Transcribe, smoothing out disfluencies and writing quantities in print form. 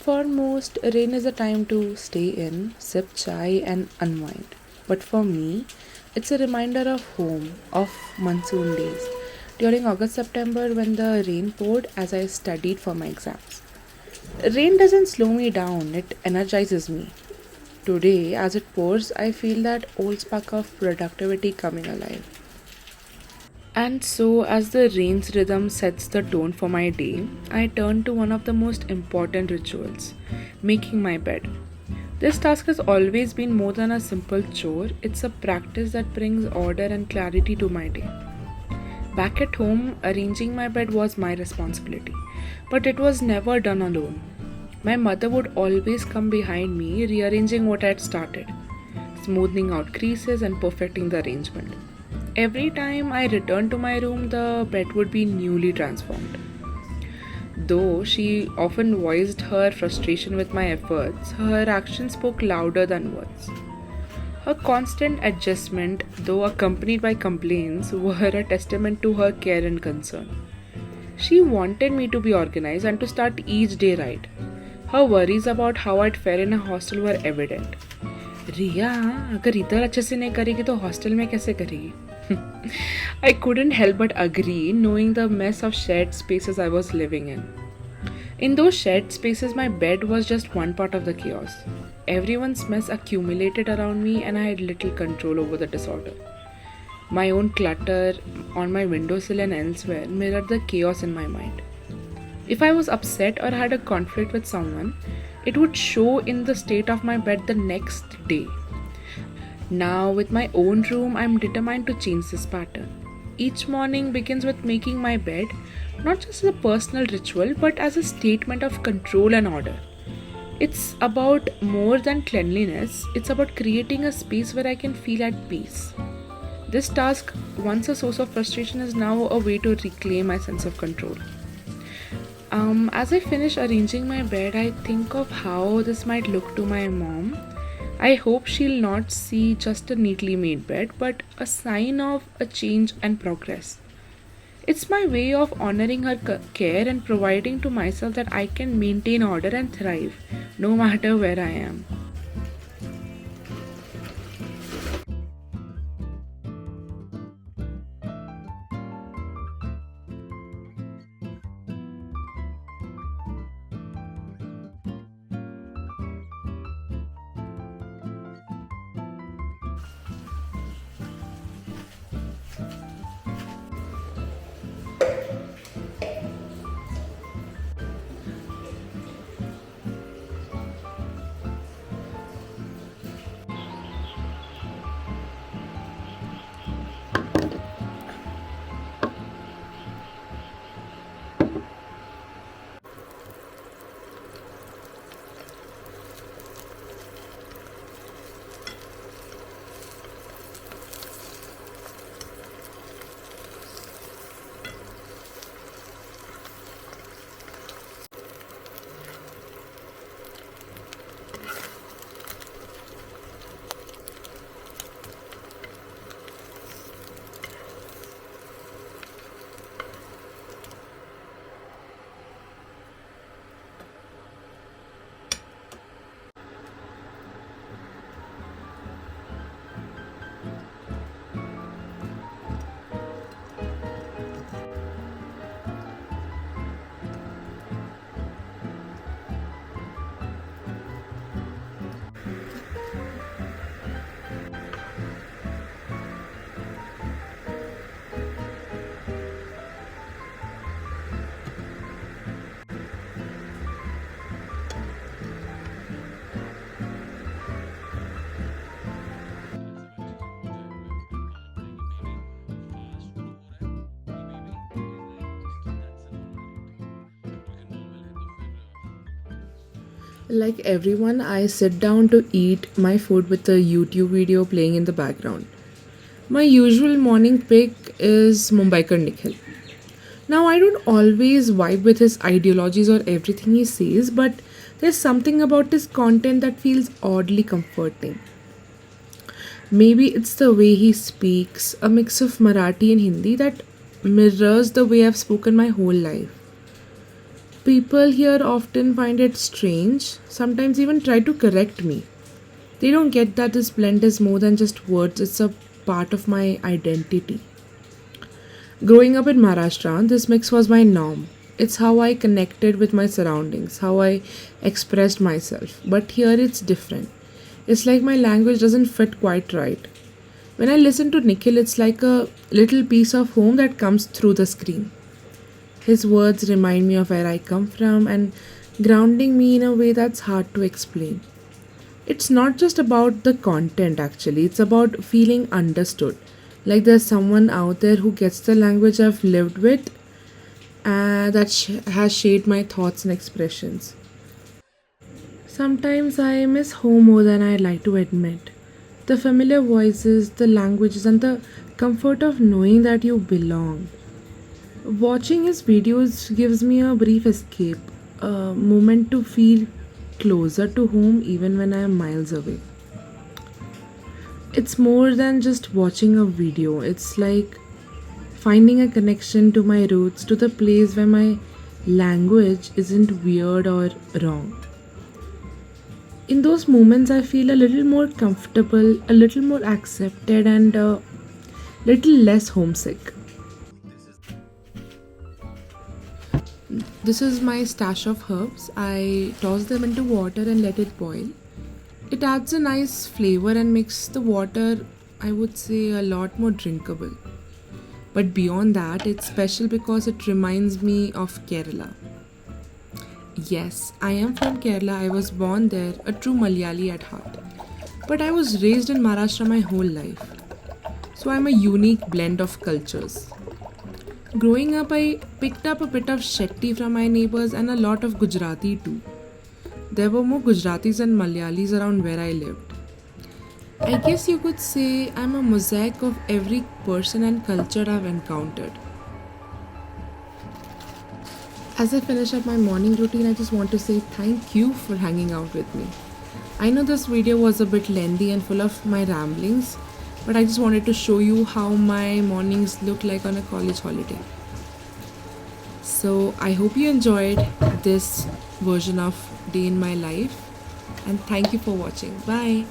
For most, rain is a time to stay in, sip chai, and unwind. But for me, it's a reminder of home, of monsoon days. During August September, when the rain poured as I studied for my exams. Rain doesn't slow me down, it energizes me. Today, as it pours, I feel that old spark of productivity coming alive. And so, as the rain's rhythm sets the tone for my day, I turn to one of the most important rituals, making my bed. This task has always been more than a simple chore, it's a practice that brings order and clarity to my day. Back at home, arranging my bed was my responsibility, but it was never done alone. My mother would always come behind me, rearranging what I had started, smoothing out creases and perfecting the arrangement. Every time I returned to my room, the bed would be newly transformed. Though she often voiced her frustration with my efforts, her actions spoke louder than words. Her constant adjustment, though accompanied by complaints, were a testament to her care and concern. She wanted me to be organized and to start each day right. Her worries about how I'd fare in a hostel were evident. रिया अगर इधर अच्छे से नहीं करेगी तो hostel में कैसे करेगी? I couldn't help but agree, knowing the mess of shared spaces I was living in. In those shared spaces, my bed was just one part of the chaos. Everyone's mess accumulated around me, and I had little control over the disorder. My own clutter on my windowsill and elsewhere mirrored the chaos in my mind. If I was upset or had a conflict with someone, it would show in the state of my bed the next day. Now, with my own room, I am determined to change this pattern. Each morning begins with making my bed, not just as a personal ritual, but as a statement of control and order. It's about more than cleanliness, it's about creating a space where I can feel at peace. This task, once a source of frustration, is now a way to reclaim my sense of control. As I finish arranging my bed, I think of how this might look to my mom. I hope she'll not see just a neatly made bed, but a sign of a change and progress. It's my way of honoring her care and providing to myself that I can maintain order and thrive no matter where I am. Like everyone, I sit down to eat my food with a YouTube video playing in the background. My usual morning pick is Mumbaikar Nikhil. Now, I don't always vibe with his ideologies or everything he says, but there's something about his content that feels oddly comforting. Maybe it's the way he speaks, a mix of Marathi and Hindi that mirrors the way I've spoken my whole life. People here often find it strange, sometimes even try to correct me. They don't get that this blend is more than just words, it's a part of my identity. Growing up in Maharashtra, this mix was my norm. It's how I connected with my surroundings, how I expressed myself. But here it's different. It's like my language doesn't fit quite right. When I listen to Nikhil, it's like a little piece of home that comes through the screen. His words remind me of where I come from and grounding me in a way that's hard to explain. It's not just about the content actually, it's about feeling understood. Like there's someone out there who gets the language I've lived with has shaped my thoughts and expressions. Sometimes I miss home more than I like to admit. The familiar voices, the languages, and the comfort of knowing that you belong. Watching his videos gives me a brief escape, a moment to feel closer to home even when I am miles away. It's more than just watching a video, it's like finding a connection to my roots, to the place where my language isn't weird or wrong. In those moments, I feel a little more comfortable, a little more accepted, and a little less homesick. This is my stash of herbs. I toss them into water and let it boil. It adds a nice flavor and makes the water, I would say, a lot more drinkable. But beyond that, it's special because it reminds me of Kerala. Yes, I am from Kerala. I was born there, a true Malayali at heart. But I was raised in Maharashtra my whole life. So I'm a unique blend of cultures. Growing up, I picked up a bit of Shetty from my neighbors and a lot of Gujarati too. There were more Gujaratis and Malayalis around where I lived. I guess you could say I'm a mosaic of every person and culture I've encountered. As I finish up my morning routine, I just want to say thank you for hanging out with me. I know this video was a bit lengthy and full of my ramblings, but I just wanted to show you how my mornings look like on a college holiday. So I hope you enjoyed this version of day in my life, and thank you for watching. Bye.